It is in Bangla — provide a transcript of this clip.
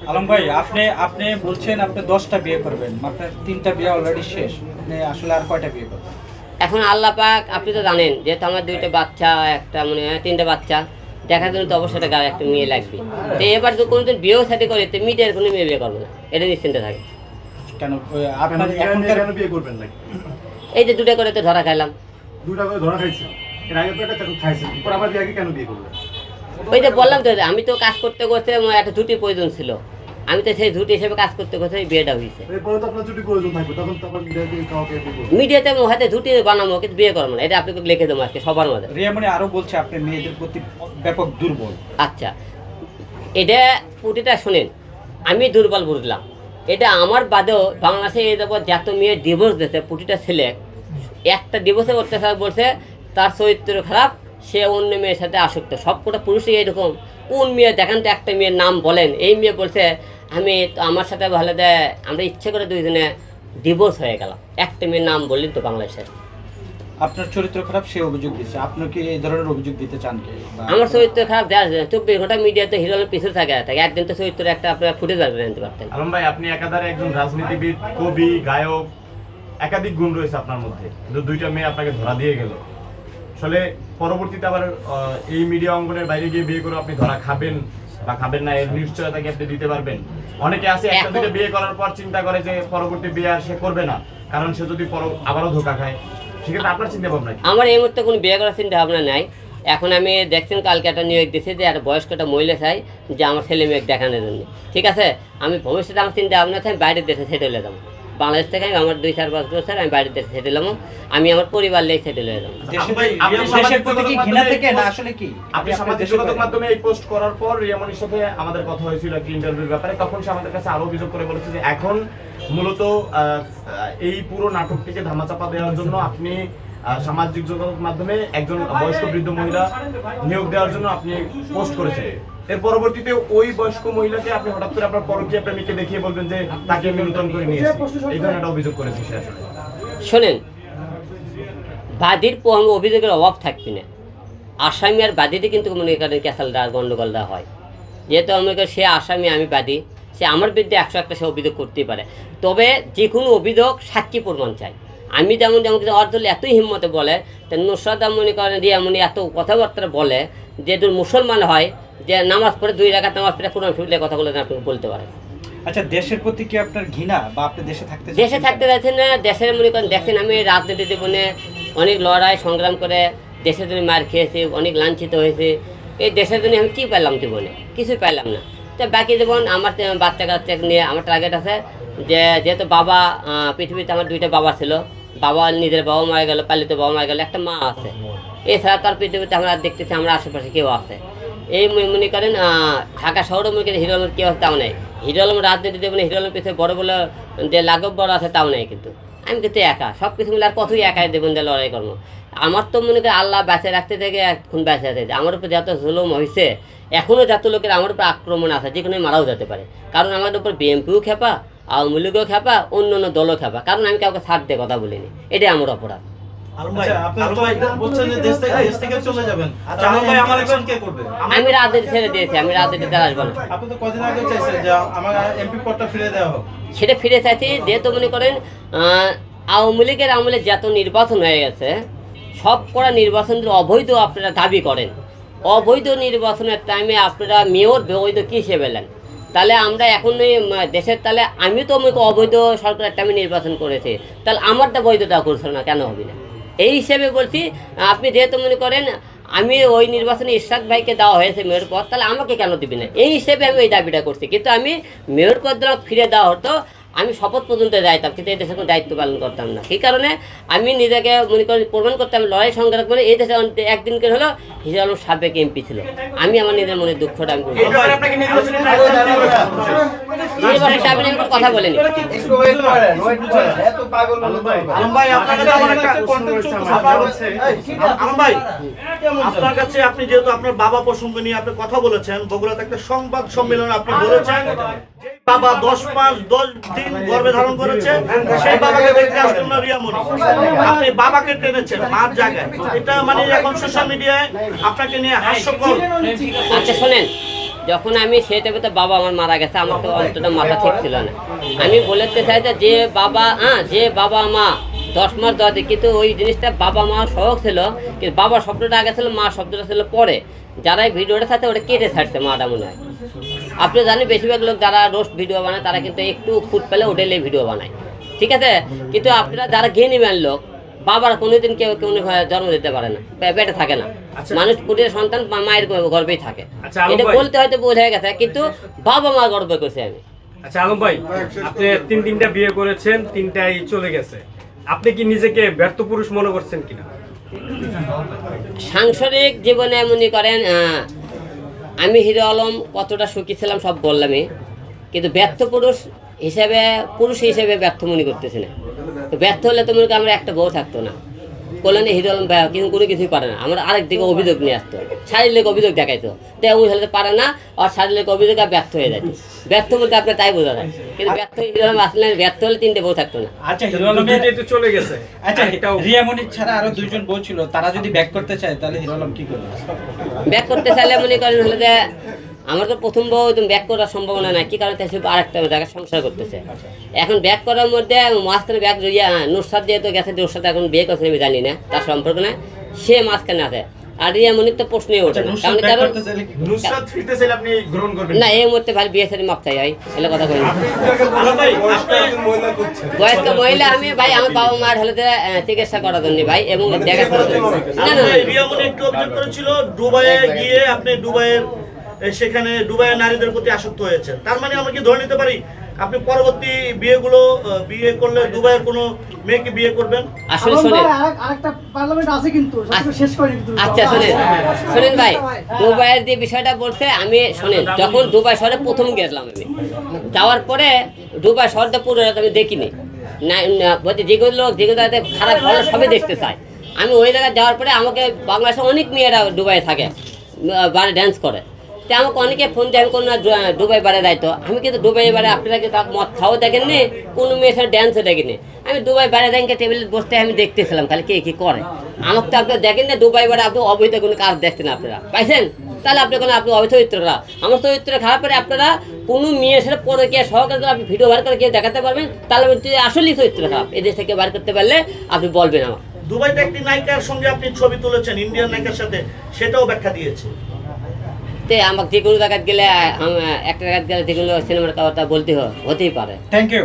আলম ভাই, আপনি আপনি বলছেন আপনি 10টা বিয়ে করবেন, আপনার 3টা বিয়ে অলরেডি শেষ, আপনি আসলে আর কয়টা বিয়ে করবেন? এখন আল্লাহ পাক আপনি তো জানেন যেহেতু আমার 2টা বাচ্চা, একটা মানে 3টা বাচ্চা দেখার জন্য তো অবশ্যই একটা মেয়ে লাগবে। তো এবার তো কোনোদিন বিয়েও সাথে করে তো মিডিয়ার কোনো মেয়ে বিয়ে করবো না, এটা নিশ্চিন্ত থাকে। কেন আপনার এখনকার বিয়ে করবেন না? এই যে 2টা করে তো ধরা খাইলাম। 2টা করে ধরা খাইছে, এর আগে তো একটা খাইছে, পর আবার আগে কেন বিয়ে করলেন? ওই যে বললাম তো, আমি তো কাজ করতে করতে আমার একটা ঝুটির প্রয়োজন ছিল, আমি তো সেই ঝুটি হিসেবে কাজ করতে করতে বিয়েটা হয়েছে। এরপরে তো আপনার যদি প্রয়োজন থাকবে তখন তো আবার মিডিয়াতে কাউকে বিয়ে করবেন। মিডিয়াতে হয়তো ঝুটি বানাবো কিন্তু বিয়ে করবো না, এটা আপনাকে লিখে দেবো আজকে সবার মধ্যে। রিয়ামণি আরো বলছে আপনি মেয়েদের প্রতি ব্যাপক দুর্বল। আচ্ছা, এটা প্রতিটা শোনেন, আমি দুর্বল বুঝলাম, এটা আমার বাদেও বাংলাদেশে এই দেবো যত মেয়ে ডিভোর্স দিয়েছে প্রতিটা ছেলে একটা ডিভোর্সে অত্যাচার বলছে তার চরিত্র খারাপ, সে অন্য মেয়ের সাথে আসক্ত। সবকটা পুরুষই এইরকম। কোন মেয়ে দেখেন তো একটা মেয়ের নাম বলেন, এই মেয়ে বলছে আমি তো আমার সাথে ভালো দেয়, আমরা ইচ্ছে করে 2জনে ডিভোর্স হয়ে গেলাম। একটা মেয়ের নাম বললেন তো বাংলাদেশের। আপনার চরিত্র খারাপ সে অভিযোগ দিচ্ছে, আপনি কি এই ধরনের অভিযোগ দিতে চান কি? আমার চরিত্র খারাপ দেওয়া 24 ঘন্টা মিডিয়াতে হিরোর পিছনে থাকে, একদিন তো চরিত্র একটা আপনার ফুটে যাবে জানতে পারতেন। আলম ভাই, আপনি একাধারে একজন রাজনীতিবিদ, কবি, গায়ক, একাধিক গুণ রয়েছে আপনার মধ্যে, কিন্তু 2টা মেয়ে আপনাকে ধরা দিয়ে গেল। আসলে পরবর্তীতে আবার এই মিডিয়া অঙ্গনের বাইরে গিয়ে বিয়ে করে আপনি ধরা খাবেন বা খাবেন না, এর নিশ্চয়তা কি আপনি দিতে পারবেন? অনেকে আছে একটা 2টা বিয়ে করার পর চিন্তা করে যে পরবর্তী বিয়ে আর সে করবে না, কারণ সে যদি আবারও ধোঁকা খায়। সেক্ষেত্রে আপনার চিন্তা ভাবনা কি? আমার এই মুহূর্তে কোনো বিয়ে করার চিন্তা ভাবনা নাই। এখন আমি দেখছেন কালকে একটা নিয়োগ দিচ্ছি যে একটা বয়স্ক একটা মহিলা চাই যে আমার ছেলে মেয়ে দেখানোর জন্য। ঠিক আছে, আমি ভবিষ্যতে আমার চিন্তা ভাবনা আছে আমি বাইরের দেশে সেটেল হয়ে যাবো। বাংলাদেশ থেকে আমার 2-4-5 বছর আমি বাইরের দেশে সেটেল হবো, আমি আমার পরিবার নিয়ে সেটেল হয়ে যাবো। দেশের প্রতি কি ঘৃণা থেকে না আসলে কি? আপনি সামাজিক যোগাযোগ মাধ্যমে এই পোস্ট করার পর রিয়ামণির সাথে আমাদের কথা হয়েছিল একটা ইন্টারভিউর ব্যাপারে, তখন সে আমাদের কাছে আরো অভিযোগ করে বলেছে যে এখন মূলত এই পুরো নাটকটিকে ধামাচাপা দেওয়ার জন্য আপনি সামাজিক যোগাযোগ মাধ্যমে একজন বয়স্ক বৃদ্ধ মহিলা নিয়োগ দেওয়ার জন্য আপনি পোস্ট করেছেন। এর পরবর্তীতে ওই বয়স্ক মহিলাকে আপনি হঠাৎ করে আপনার পরকীয়া প্রেমিককে দেখিয়ে বলবেন যে তাকে নিয়ন্ত্রণ করে নিয়েছে, এই ধরনের একটা অভিযোগ করেছে সে। আসলে শোনেন, বাদীর অভিযোগের অভাব থাকবে না, আসামি আর বাদীতে কিন্তু মনে করেন ক্যাসালটা গন্ডগোলটা হয়। যেহেতু মনে করেন সে আসামি আমি বাদী, সে আমার বিরুদ্ধে 101টা সে অভিযোগ করতেই পারে, তবে যে কোনো অভিযোগ সাক্ষী প্রমাণ চাই। আমি যেমন কিছু অর্ধ এতই হিম্মতে বলে, নুসরাত মনে করেন রিয়ামণি এত কথাবার্তা বলে যে মুসলমান হয় যে নামাজ পড়ে 2 রাকাত নামাজ পড়ে কোরআন শরীফে কথাগুলো আপনি বলতে পারেন। আচ্ছা, দেশের প্রতি কি আপনার ঘৃণা বা আপনি দেশে থাকতে যাচ্ছেন না? দেশের মনে করেন দেখেন আমি রাজনীতি জীবনে অনেক লড়াই সংগ্রাম করে দেশের জন্য মার খেয়েছি, অনেক লাঞ্ছিত হয়েছে। এই দেশের জন্য আমি কী পেলাম জীবনে? কিছুই পেলাম না। তো বাকি জীবন আমার বাচ্চা কাচ্চা নিয়ে আমার টার্গেট আছে যে যেহেতু বাবা পৃথিবীতে আমার 2টা বাবা ছিল, বাবা নিজের বাবা মারা গেল, পালিত বাবা মারা গেল, একটা মা আছে, এছাড়া তার পৃথিবীতে আমরা দেখতেছি আমরা আশেপাশে কেউ আছে। এই মনে করেন ঢাকা শহরে মনে করেন হিরো আলম কেউ তাও নেই। হিরো আলম রাজনীতি জীবনে হিরো আলম পিছিয়ে বড় বলে যে লাঘব বড় আছে তাও নেই, কিন্তু আমি কিন্তু একা, সব কিছু মিলে আর কতই একাই দেবেন যে লড়াই করবো। আমার তো মনে করি আল্লাহ বেঁচে রাখতে থেকে এখন বেঁচে আছে, আমার উপর যত জুলুম হয়েছে এখনও যত লোকের আমার উপর আক্রমণ আছে, যে কোনো মারাও যেতে পারে। কারণ আমাদের উপর বিএনপিও খেপা, আওয়ামী লীগও খেপা, অন্য অন্য দলও খেপা, কারণ আমি কাউকে ছাড় দিয়ে কথা বলিনি, এটাই আমার অপরাধ। আমি রাজনীতি ছেড়ে দিয়েছি, আমি রাজনীতিতে আসবো না। সেটা ফিরে চাইছি, যেহেতু মনে করেন আওয়ামী লীগের আমলে যত নির্বাচন হয়ে গেছে সব করা নির্বাচন অবৈধ আপনারা দাবি করেন। অবৈধ নির্বাচনের টাইমে আপনারা মেয়র বৈধ কী হিসেবে এলেন? তাহলে আমরা এখন দেশের, তাহলে আমি তো অবৈধ সরকারের টাইমে নির্বাচন করেছি, তাহলে আমারটা বৈধতা করছো না, কেন হবে না? এই হিসেবে বলছি, আপনি যেহেতু মনে করেন আমি ওই নির্বাচনে ইশরাক ভাইকে দেওয়া হয়েছে মেয়র পদ, তাহলে আমাকে কেন দিবি না? এই হিসেবে আমি ওই দাবিটা করছি, কিন্তু আমি মেয়র পদটা ফিরে দেওয়া হতো, আমি শপথ পর্যন্ত যাইতাম, কিন্তু এই দেশে কোনো দায়িত্ব পালন করতাম না। সেই কারণে আমি নিজেকে মনে করি প্রমাণ করতাম, লড়াই সংগ্রাম করে এই দেশে একদিন করে হলো হিরো আলম সাবেক এমপি ছিল। আমি আমার নিজের মনে দুঃখটা আমি কথা বলিনি। আপনার কাছে আপনি যেহেতু আপনার বাবা প্রসঙ্গ নিয়ে আপনি কথা বলেছেন, বগুড়াতে একটা সংবাদ সম্মেলন আপনি বলেছেন বাবা 10 মাস 10 দিন গর্ভে ধারণ করেছে, সেই বাবাকে দেখতে আসলেন না রিয়ামণি, আপনি বাবাকে টেনেছেন মার জায়গায়। এটা মানে এখন সোশ্যাল মিডিয়ায় আপনাকে নিয়ে হাস্যকর। আচ্ছা শোনেন, যখন আমি সেই টাইমে তো বাবা আমার মারা গেছে, আমার তো অন্তটা মাথা ঠিক ছিল না। আমি বলতে চাই যে যে বাবা মা 10 মাস 10 দিন, কিন্তু ওই জিনিসটা বাবা মা সহজ ছিল, কিন্তু বাবা শব্দটা আগে ছিল, মা শব্দটা ছিল পরে। যারা এই ভিডিওটা থাকে ওটা কেটে ছাড়ছে মাটা মনে হয়। আপনি জানেন বেশিরভাগ লোক যারা রোস্ট ভিডিও বানায় তারা কিন্তু একটু ফুট পেলে ওটাইলে ভিডিও বানায়, ঠিক আছে। কিন্তু আপনারা যারা জ্ঞানী ম্যান লোক, বাবার কোনোদিন কেউ জন্ম দিতে পারে না, পেটে থাকে না। মানুষ পুরুষের সন্তান মায়ের গর্বেই থাকে, এটা বলতে হয়তো বোঝা গেছে, কিন্তু বাবা মা গর্ব করছে আমি। আচ্ছা আলম ভাই, আপনি তিনটা বিয়ে করেছেন, তিনটাই চলে গেছে, আপনি কি নিজেকে ব্যর্থ পুরুষ মনে করছেন কিনা? সাংসারিক জীবনে মনে করেন আমি হিরো আলম কতটা সুখী ছিলাম সব বললামই, কিন্তু ব্যর্থ পুরুষ হিসেবে ব্যর্থ মনে করতেছি না। তো ব্যর্থ হলে তো মনে করি আমার একটা বউ থাকতো না, কল্যাণে হিরো আলম কিন্তু কোনো কিছুই পারে না। আমরা আরেক দিকে অভিযোগ নিয়ে আসতো, শারীরিক অভিযোগ দেখাইতো, তেমন হলে পারে না, আর শারীরিক অভিযোগ আর ব্যর্থ হয়ে যায়। ব্যর্থ বলতে আপনার তাই বোঝা যায়, কিন্তু ব্যর্থ হিরো আলম আসলে ব্যর্থ হলে 3টে বউ থাকতো না। আচ্ছা হিরো আলমের তো চলে গেছে। আচ্ছা রিয়া মনির ছাড়া আরো 2 জন বউ ছিল, তারা যদি ব্যাক করতে চায় তাহলে হিরো আলম কি করবে? ব্যাক করতে চাইলে মনে করেন হলে যে আমার তো প্রথম বউ ব্যাক করার সম্ভাবনা নাই, কি কারণ আরেকটা জায়গায় সংসার করতেছে। এখন ব্যাক করার মধ্যে মাঝখানে ব্যাক নুসরাত দিয়ে তো গেছে, নুসরাত এখন বিয়ে করছে আমি জানি না, তার সম্পর্ক না, সে মাঝখানে আছে। আর রিয়া মনির তো প্রশ্নই ওঠে না, কারণ নুসরাত ফিরতে চাইলে আপনি গ্রহণ করবেন না, এই মুহূর্তে ভাই বিয়ে সাথে মাপ চাই ভাই, এলে কথা কই বয়স্ক মহিলা আমি ভাই, আমার বাবা মার হলে চিকিৎসা করার জন্য ভাই, এবং দেখাশোনার জন্য। না না রিয়া মনি একটু অভিযোগ করেছিল দুবাইয়ে গিয়ে আপনি সেখানে দুবাইয়ের নারীদের প্রতি আসক্ত হয়েছেন, তার মানে আমরা কি ধরে নিতে পারি আপনি পরবর্তী বিয়ে করলে দুবাইয়ের কোনো মেয়েকে বিয়ে করবেন? আসলে শুনেন, আরেকটা পার্লামেন্ট আছে কিন্তু শেষ করে কিন্তু। আচ্ছা শুনেন ভাই, দুবাইয়ের যে বিষয়টা বলছে আমি শুনেন, যখন দুবাই শহরে প্রথম গেলাম আমি, যাওয়ার পরে দুবাই শহরটা পুরো আমি দেখিনি না, বলছি যেগুলো খারাপ ভালো সবই দেখতে চাই। আমি ওই জায়গায় যাওয়ার পরে আমাকে বাংলাদেশে অনেক মেয়েরা দুবাই থাকে, বারে ড্যান্স করে, তো আমাকে অনেকে ফোন দিয়ে আমি কোনো দুবাই বারে যাইতো, আমি কিন্তু দুবাই বারে আপনারা কিন্তু মদ খাওয়া দেখেননি, কোনো মেয়ের সাথে ড্যান্সও দেখিনি। আমি দুবাই বারে দেখে টেবিলে বসতে আমি দেখতেছিলাম খালি কে কী করে। আমাকে তো আপনারা দেখেন না দুবাই বারে, আপনি অবৈধ কোনো কাজ দেখছেন আপনারা পাইছেন, তাহলে আপনি আপনি অবৈধ চরিত্র খারাপ। আমার চরিত্র খারাপ করে আপনারা কোনো মেয়ের সাথে পরে কে সহকারে আপনি ভিডিও বার করে কেউ দেখাতে পারবেন, তাহলে আসলেই চরিত্র খারাপ। এই দেশ থেকে বার করতে পারলে আপনি বলবেন আমার। দুবাইতে একটি নায়িকার সঙ্গে আপনি ছবি তুলেছেন, ইন্ডিয়ান নায়িকার সাথে, সেটাও ব্যাখ্যা দিয়েছে। আমাকে যে কোনো জায়গায় গেলে একটা জায়গায় গেলে যেগুলো সিনেমার কথা বলতে হতেই পারে। Thank you.